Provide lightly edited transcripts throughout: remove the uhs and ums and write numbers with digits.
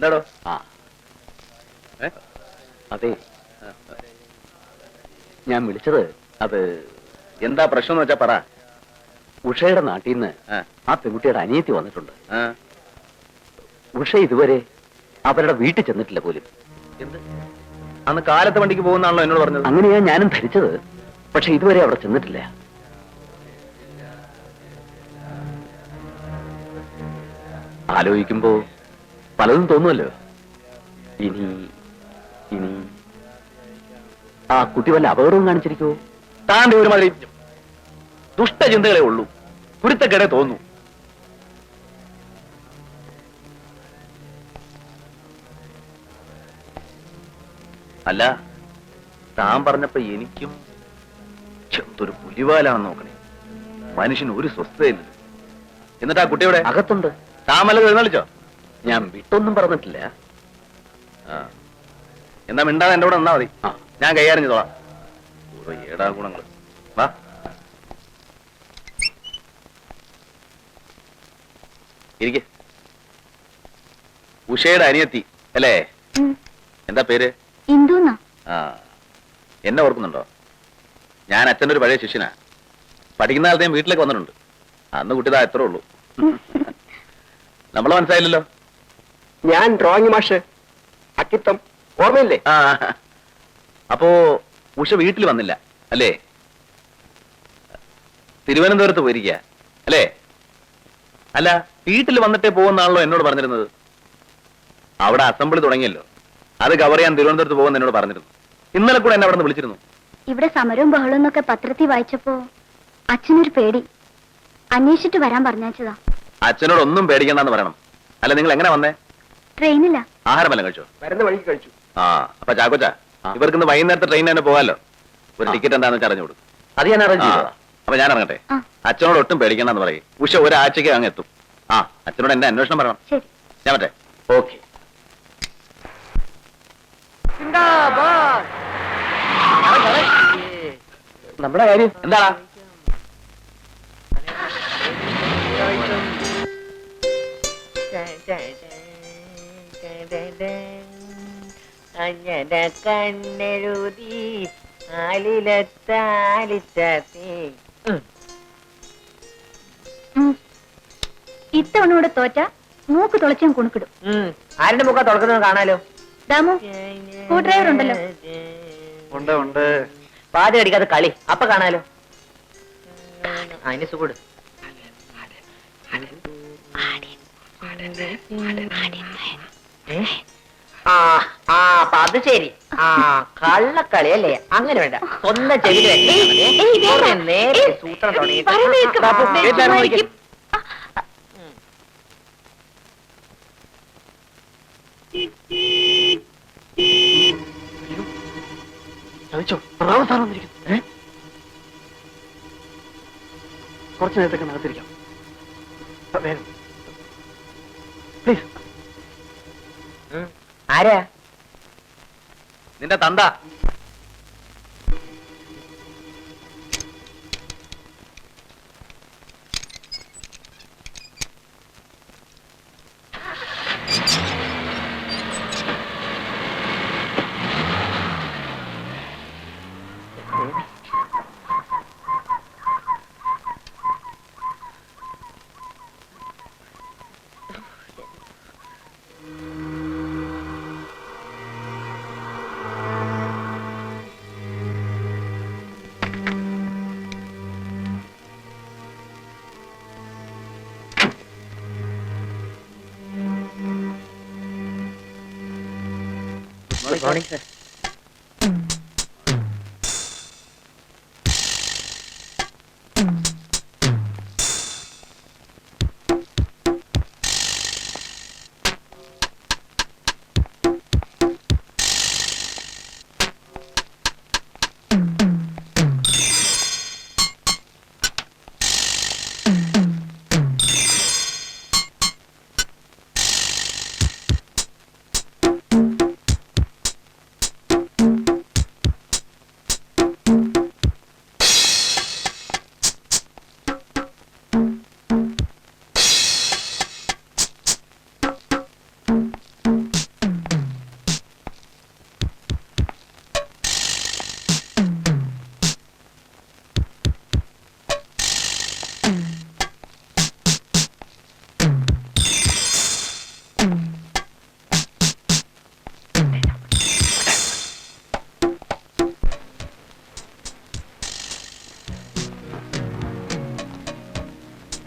എന്താടോ? ആ അതെ, ഞാൻ വിളിച്ചത് അത് എന്താ പ്രശ്നം എന്ന് വെച്ചാ പറ. ഉഷയുടെ നാട്ടിൽ നിന്ന് ആ പെൺകുട്ടിയുടെ അനിയത്തി വന്നിട്ടുണ്ട്. ഉഷ ഇതുവരെ അവരുടെ വീട്ടിൽ ചെന്നിട്ടില്ല പോലും. എന്ത്? അന്ന് കാലത്തെ വണ്ടിക്ക് പോകുന്നാണല്ലോ എന്നോട് പറഞ്ഞത്. അങ്ങനെയാ ഞാനും ധരിച്ചത്. പക്ഷെ ഇതുവരെ അവിടെ ചെന്നിട്ടില്ല. ആലോചിക്കുമ്പോ പലതും തോന്നുമല്ലോ. ഇനി ഇനി ആ കുട്ടി വല്ല അപകടവും കാണിച്ചിരിക്കുവോ? താന്റെ ഒരുമാതിരി ദുഷ്ടചിന്തകളെ ഉള്ളൂ. കുരുത്തക്കേടെ തോന്നു. അല്ല, താൻ പറഞ്ഞപ്പോ എനിക്കും എന്തൊരു പുലിവാലാണെന്ന് നോക്കണേ. മനുഷ്യന് ഒരു സ്വസ്ഥതയില്ല. എന്നിട്ട് ആ കുട്ടിയുടെ അകത്തുണ്ട്. താൻ വല്ലതും എഴുന്നള്ളിച്ചോ? ഞാൻ വിട്ടൊന്നും പറഞ്ഞിട്ടില്ല. എന്നാ മിണ്ടാതെ എന്റെ കൂടെ നിന്നാ മതി. ഞാൻ കൈകാര്യം ചെയ്തോളാം. ഓരോ ഏടാ ഗുണങ്ങൾ. വാ. ഇരിക്കെ. ഉഷയുടെ അനിയത്തി അല്ലേ? എന്താ പേര്? ഇന്ദുന്നാ. ആ, എന്നെ ഓർക്കുന്നുണ്ടോ? ഞാൻ അച്ഛൻ്റെ ഒരു പഴയ ശിഷ്യനാ. പഠിക്കുന്ന കാലത്ത് ഞാൻ വീട്ടിലേക്ക് വന്നിട്ടുണ്ട്. അന്ന് കുട്ടിതാ എത്ര ഉള്ളൂ. നമ്മളെ മനസ്സിലായില്ലല്ലോ. ഞാൻ ഡ്രോയിങ് മാഷ് അക്കിത്തം, ഓർമ്മയില്ലേ? ആ, അപ്പോ ഉഷ വീട്ടിൽ വന്നില്ല അല്ലേ? തിരുവനന്തപുരത്ത് പോയിരിക്കുക അല്ലേ? അല്ല, വീട്ടിൽ വന്നിട്ടേ പോകുന്നാണല്ലോ എന്നോട് പറഞ്ഞിരുന്നത്. അവിടെ അസംബ്ലി തുടങ്ങിയല്ലോ, അത് കവർ ചെയ്യാൻ തിരുവനന്തപുരത്ത് പോകുന്ന എന്നോട് പറഞ്ഞിരുന്നു. ഇന്നലെ കൂടെ എന്നെ അവിടെ നിന്ന് വിളിച്ചിരുന്നു. ഇവിടെ സമരവും ബഹളവും എന്നൊക്കെ പത്രത്തിൽ വായിച്ചപ്പോ അച്ഛനൊരു പേടി. അന്വേഷിച്ചിട്ട് വരാൻ പറഞ്ഞാച്ചതാ. അച്ഛനോട് ഒന്നും പേടിക്കണ്ടെന്ന് പറയണം. അല്ല, നിങ്ങൾ എങ്ങനെ വന്നേ? ട്രെയിനില്ല. ആഹാരം വല്ലതും കഴിച്ചോ? വരുന്ന വഴിക്ക് കഴിച്ചു. ആ, അപ്പൊ ചാക്കോച്ച, ഇവർക്കിന്ന് വൈകുന്നേരത്തെ ട്രെയിൻ തന്നെ പോകാമല്ലോ. ഒരു ടിക്കറ്റ് എന്താണെന്ന് വെച്ചാൽ അറിഞ്ഞു കൊടുക്കും. അത് ഞാൻ അറേഞ്ച് ചെയ്തതാ. അപ്പൊ ഞാൻ ഇറങ്ങട്ടെ. അച്ഛനോട് ഒട്ടും പേടിക്കണ്ടെന്ന് പറയും. ഉഷ ഒരാഴ്ചക്ക് അങ്ങ് എത്തും. ആ, അച്ഛനോട് എന്റെ അന്വേഷണം പറയണം. ശരി, ഞാൻ പറ്റേ? ഓക്കെ. നമ്മുടെ കാര്യം എന്താ? കണ്ണെഴുതി ആലിലത്താലിച്ചി. ഇത്തവണ കൂടെ തോറ്റ മൂക്ക് തുളച്ചും കുണുക്കിടും. ആരുടെ മുഖ തുറക്കുന്നത് കാണാലോ. ദാമു, സ്ക്രൂ ഡ്രൈവർ ഉണ്ടല്ലോ. ഉണ്ട് ഉണ്ട്. പാതി അടിക്കാതെ കളി അപ്പൊ കാണാലോ. അതിന് സുഖം. അപ്പൊ അത് ശരി. ആ, കള്ളക്കളി അല്ലേ? അങ്ങനെ വേണ്ട, സ്വന്തം ചെവി നേരെ സൂത്രം തുടങ്ങി. കുറച്ചു നേരത്തേക്ക് നടത്തിരിക്കാം. പ്ലീസ്. ആരാ? നിന്റെ തന്ത. Good morning, sir.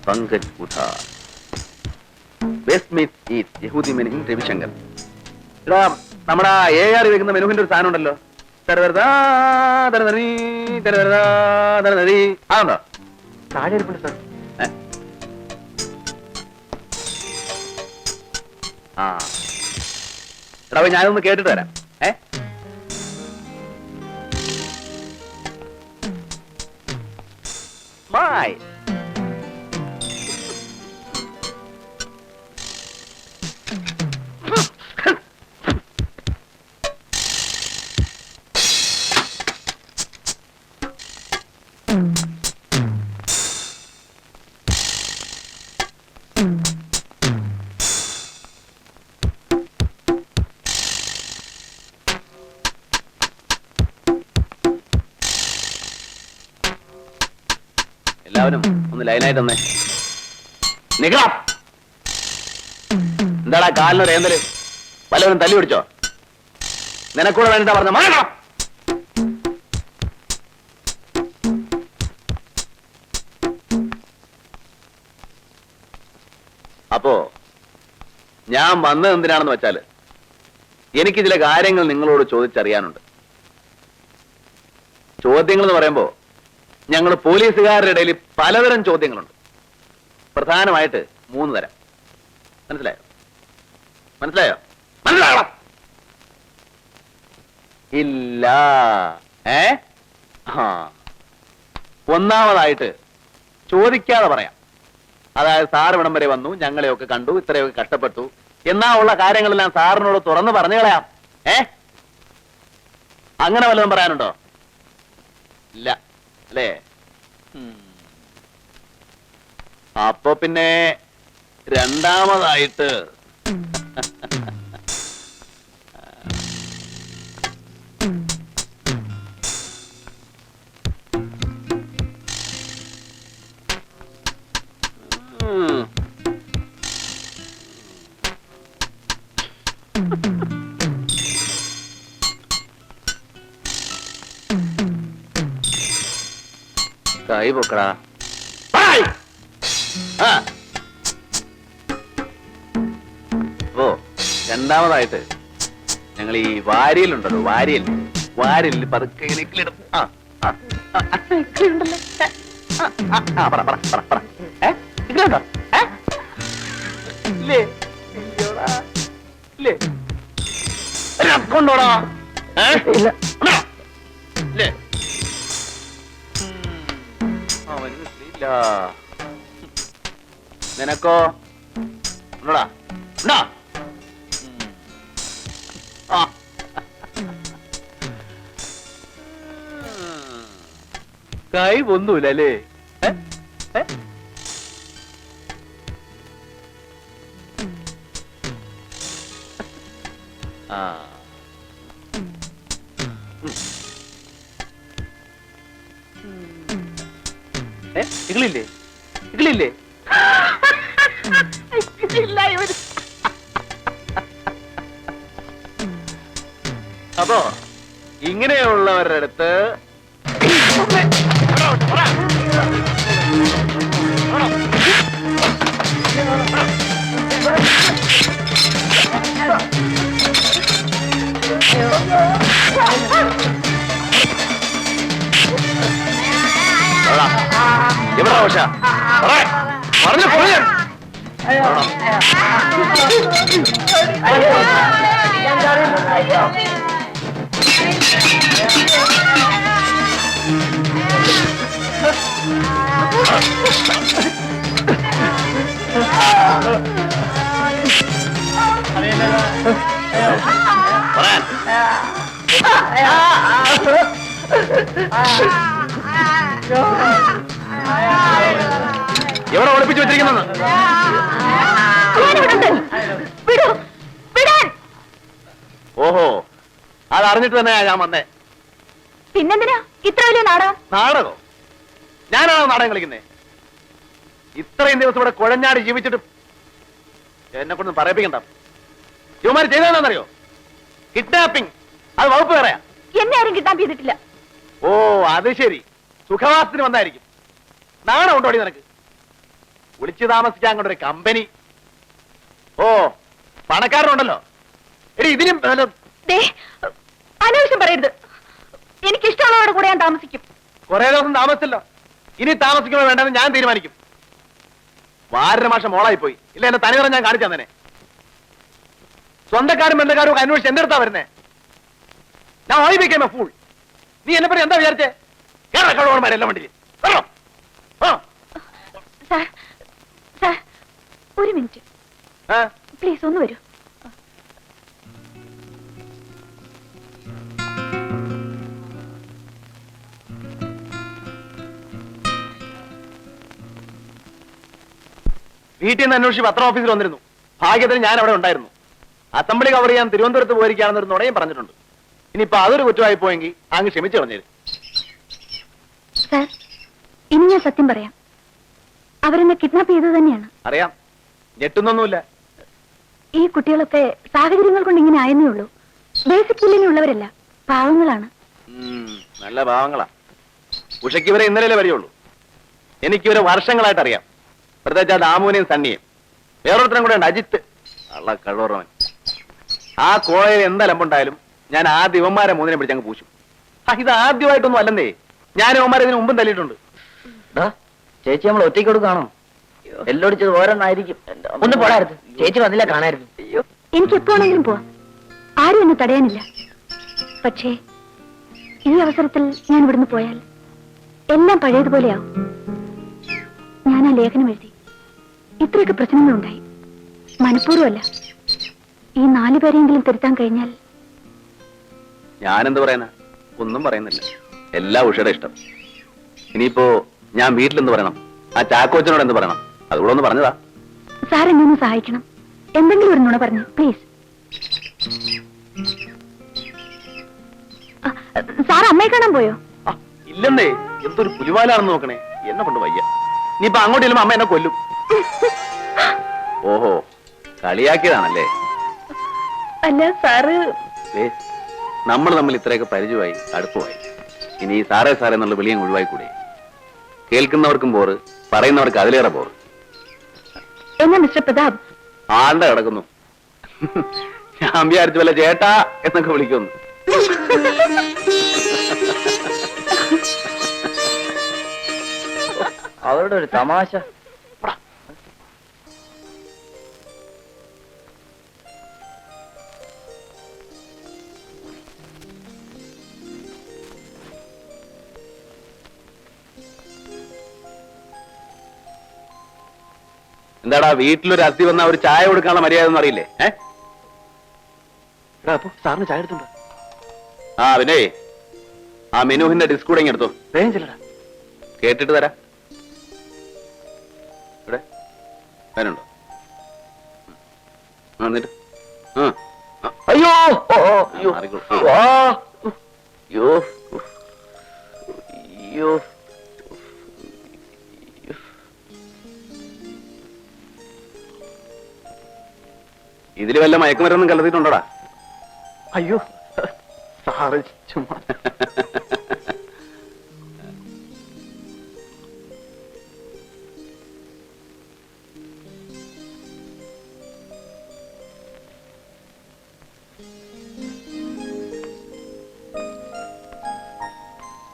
Pankaj Udhas. West meets east Yehudi Menuhin Ravishankar. എടാ നമ്മുടെ AR വെക്കുന്ന മെനുഹിന്റെ ഒരു സാധനം ഉണ്ടല്ലോ, ആണോ? താഴെ ഇരിപ്പുണ്ട് സാർ. ആ എടാ ഞാനൊന്ന് കേട്ടിട്ട് വരാം. Bye. എല്ലാവരും ഒന്ന് ലൈനായിട്ട് തന്നെ നിക്കണം. എന്താടാ കാലിനൊരു ഏന്തല്? വല്ലവരും തല്ലി പിടിച്ചോ? നിനക്കൂടെ വേണ്ടിട്ടാ പറഞ്ഞ മാറണം. അപ്പോ ഞാൻ വന്നത് എന്തിനാണെന്ന് വെച്ചാല് എനിക്ക് ചില കാര്യങ്ങൾ നിങ്ങളോട് ചോദിച്ചറിയാനുണ്ട്. ചോദ്യങ്ങൾ എന്ന് പറയുമ്പോ ഞങ്ങൾ പോലീസുകാരുടെ ഇടയിൽ പലതരം ചോദ്യങ്ങളുണ്ട്. പ്രധാനമായിട്ട് 3 തരം. മനസ്സിലായോ? മനസ്സിലായോ? മനസ്സിലായോ? ഇല്ല. ഒന്നാമതായിട്ട് ചോദിക്കാതെ പറയാം. അതായത് സാർ ഇവിടം വരെ വന്നു, ഞങ്ങളെയൊക്കെ കണ്ടു, ഇത്രയൊക്കെ കഷ്ടപ്പെട്ടു എന്നാ ഉള്ള കാര്യങ്ങളെല്ലാം സാറിനോട് തുറന്ന് പറഞ്ഞു കളയാം. അങ്ങനെ വല്ലതും പറയാനുണ്ടോ? ഇല്ല അല്ലേ? അപ്പൊ പിന്നെ രണ്ടാമതായിട്ട് കൈ പൊക്കടാ. അപ്പോ രണ്ടാമതായിട്ട് ഞങ്ങൾ ഈ വാരിയലുണ്ടല്ലോ, വാരിയലിൽ പതുക്കെ ഇക്ലിടും. കൊണ്ടോടാ. നിനക്കോ ഉണ്ടോടാ? ഉണ്ടോ? കൈ ഒന്നുമില്ല അല്ലേ? ഇകളില്ലേ? ഇകളില്ലേ? അപ്പോ ഇങ്ങനെയുള്ളവരുടെ അടുത്ത് എവിടെ ആവശ്യ പറഞ്ഞു പോയ എവിടെ ഒളിപ്പിച്ചു വെച്ചിരിക്കുന്നത്? ഓഹോ, അതറിഞ്ഞിട്ട് തന്നെയാ ഞാൻ വന്നേ. പിന്നെന്തിനാ ഇത്ര വലിയ നാടകം? നാടകോ? ഞാനാണോ നാടകം കളിക്കുന്നേ? ഇത്രയും ദിവസം ഇവിടെ കുഴഞ്ഞാടി ജീവിച്ചിട്ട് എന്നെ കൊണ്ടൊന്നും പറയിപ്പിക്കണ്ട. ഇവന്മാര് ചെയ്തതെന്നറിയോ? കിഡ്നാപ്പിംഗ്. അത് വകുപ്പ് പറയാ. എന്നെ ആരും കിഡ്നാപ്പ് ചെയ്തിട്ടില്ല. ഓ അത് ശരി, സുഖവാസത്തിന് വന്നായിരിക്കും. നാണം ഉണ്ടോടി നിനക്ക്? വിളിച്ചു താമസിക്കാൻ കൊണ്ടൊരു കമ്പനി. ഓ പണക്കാരനുണ്ടല്ലോ. എടി ഇതിനും അനാവശ്യം പറയരുത്. എനിക്ക് ഇഷ്ടമുള്ളവരുടെ കൂടെ ഞാൻ താമസിക്കും. കുറെ ദിവസം താമസിച്ചല്ലോ, ഇനി താമസിക്കണോ വേണ്ടെന്ന് ഞാൻ തീരുമാനിക്കും. വാരര മാസം മോളായി പോയി. ഇല്ല എന്റെ തനിനിറം ഞാൻ കാണിച്ചു തന്നെ. സ്വന്തക്കാരും ബന്ധക്കാരും ഒക്കെ അന്വേഷിച്ച് എന്റെ അടുത്താ വരുന്നേ. ഞാൻ വായിപ്പിക്കാമോ ഫൂൾ? നീ എന്നെ പറ്റി എന്താ വിചാരിച്ചേ? കേരളക്കാരോടുമാരെല്ലാം വണ്ടിയിൽ ഒരു മിനിറ്റ് പ്ലീസ് ഒന്ന് വരൂ. വീട്ടിൽ നിന്ന് അന്വേഷിച്ച് പത്ര ഓഫീസിൽ വന്നിരുന്നു. ഭാഗ്യത്തിന് ഞാൻ അവിടെ ഉണ്ടായിരുന്നു. അസംബ്ലി കവർ ചെയ്യാൻ തിരുവനന്തപുരത്ത് പോയിരിക്കുകയാണെന്നൊരു നുണയും പറഞ്ഞിട്ടുണ്ട്. ഇനിയിപ്പോ അതൊരു കുറ്റമായി പോയെങ്കിൽ അങ്ങ് ക്ഷമിച്ചു കളഞ്ഞേരും. സാർ, ഇനി ഞാൻ സത്യം പറയാം. അവരെന്നെ കിഡ്നാപ്പ് ചെയ്തത് തന്നെയാണ്. അറിയാം, ഞെട്ടുന്നൊന്നുമില്ല. ഈ കുട്ടികളൊക്കെ സാഹചര്യങ്ങൾ കൊണ്ട് ഇങ്ങനെ ആയെന്നേ ഉള്ളൂ. ബേസിക് ഫീലിംഗുള്ളവരല്ല, പാവങ്ങളാണ്. നല്ല പാവങ്ങളാ. ഉഷയ്ക്ക് ഇവരെ ഇന്നലെ വരെയുള്ളൂ. എനിക്കിവരെ വർഷങ്ങളായിട്ട് അറിയാം. പ്രത്യേകിച്ച് ആ ദാമുവിനെയും സണ്ണിയും. വേറൊരുത്തരം കൂടെ ഉണ്ട്, അജിത്ത്. അള്ള കഴിവറവൻ. ആ കോളയിൽ എന്തലമ്പുണ്ടായാലും ഞാൻ ആദ്യം ഇവന്മാരെ മൂന്നിനെ പിടിച്ച് അങ്ങ് പൂശും. ഇത് ആദ്യമായിട്ടൊന്നും അല്ലെന്നേ. ഞാൻ ഇവന്മാരെ ഇതിന് മുമ്പും തല്ലിയിട്ടുണ്ട്. ചേച്ചി നമ്മൾ ഒറ്റയ്ക്ക് കൊടുക്കാണോ? എല്ലോടിച്ചത് ഓരോന്നായിരിക്കും. ഒന്ന് പോടായിരുന്നു. ചേച്ചി വന്നില്ല, കാണായിരുന്നു. എനിക്ക് എപ്പോഴെങ്കിലും പോവാം, ആരും എന്നെ തടയാനില്ല. പക്ഷേ ഈ അവസരത്തിൽ ഞാൻ ഇവിടുന്ന് പോയാൽ എല്ലാം പഴയതുപോലെയാവും. ഞാൻ ആ ലേഖനം എഴുതി. ഇത്രയൊക്കെ പ്രശ്നങ്ങളുണ്ടായി. മനഃപൂർവ്വമല്ല. ഈ 4 പേരെങ്കിലും തിരുത്താൻ കഴിഞ്ഞാൽ. ഞാനെന്ത് പറയാനാ? ഒന്നും പറയുന്നില്ല. എല്ലാം ഉഷയുടെ ഇഷ്ടം. ഇനിയിപ്പോ ഞാൻ വീട്ടിലെന്ത് പറയണം? ആ ചാക്കോച്ചനോട് എന്ത് പറയണം? അതുകൂടെ ഒന്ന് പറഞ്ഞതാ. സാർ എന്നെ ഒന്ന് സഹായിക്കണം. എന്തെങ്കിലും ഒരു നുണ പറഞ്ഞു പ്ലീസ്. സാർ അമ്മയെ കാണാൻ പോയോ? ഇല്ലെന്നേ. എന്തൊരു പുലിവാലാണെന്ന് നോക്കണേ. എന്നെ കൊണ്ട് വയ്യ. ഇനിയിപ്പോ അങ്ങോട്ട് ചെല്ലുമ്പോ അമ്മ എന്നെ കൊല്ലും. ഓഹോ, കളിയാക്കിയതാണല്ലേ? അല്ല സാറ്. നമ്മൾ തമ്മിൽ ഇത്രയൊക്കെ പരിചയമായി, അടുപ്പമായി. ഇനി ഈ സാറേ സാറേ എന്നുള്ള വിളിയും ഒഴിവായി കൂടെ? കേൾക്കുന്നവർക്കും പോറ്, പറയുന്നവർക്ക് അതിലേറെ പോറ്. എന്നാ മിസ്റ്റർ പ്രതാപ്? ആളുടെ കിടക്കുന്നു. ഞാൻ വിചാരിച്ചു വല്ല ചേട്ടാ എന്നൊക്കെ വിളിക്കുന്നു. അവരുടെ ഒരു തമാശ. എന്താടാ, വീട്ടിലൊരു അസ്ഥി വന്ന ഒരു ചായ കൊടുക്കാനുള്ള മര്യാദ ഒന്നും അറിയില്ലേ? അപ്പൊ സാറിന് ചായ എടുത്തുണ്ടോ? ആ പിന്നെ ആ മെനുഹിന്റെ ഡിസ്കൂടെ എടുത്തോ. വേഗം ചെല്ലടാ, കേട്ടിട്ട് തരാ. ഇവിടെ വേനുണ്ടോ? എന്നിട്ട് അയ്യോ അയ്യോ അയ്യോ അയ്യോ. ഇതില് വല്ല മയക്കുമരുന്നും കലർത്തിയിട്ടുണ്ടോടാ? അയ്യോ സാറ് ചുമ്മാ.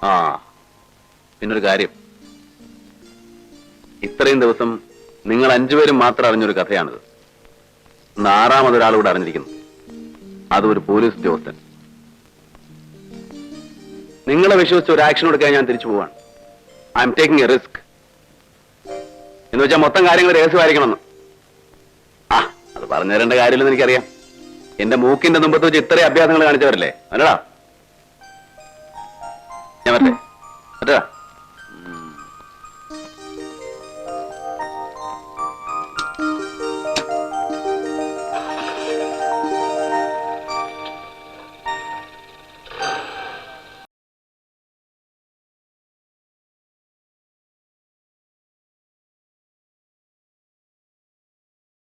ആ പിന്നൊരു കാര്യം, ഇത്രയും ദിവസം നിങ്ങൾ 5 പേരും മാത്രം അറിഞ്ഞൊരു കഥയാണിത്. 6ാമതൊരാളുകൂടെ അറിഞ്ഞിരിക്കുന്നു. അതും ഒരു പോലീസ് ഉദ്യോഗസ്ഥൻ. നിങ്ങളെ വിശ്വസിച്ച് ഒരു ആക്ഷൻ എടുക്കാൻ ഞാൻ തിരിച്ചു പോവാണ്. I am taking A risk. എന്ന് വെച്ചാൽ മൊത്തം കാര്യങ്ങൾ രഹസ്യമായിരിക്കണമെന്ന്. ആ അത് പറഞ്ഞു തരേണ്ട കാര്യമില്ലെന്ന് എനിക്കറിയാം. എന്റെ മൂക്കിന്റെ മുമ്പത്ത് വെച്ച് ഇത്രയും അഭ്യാസങ്ങൾ കാണിച്ചവരല്ലേ? അല്ലടാ, ഞാൻ പറ്റേ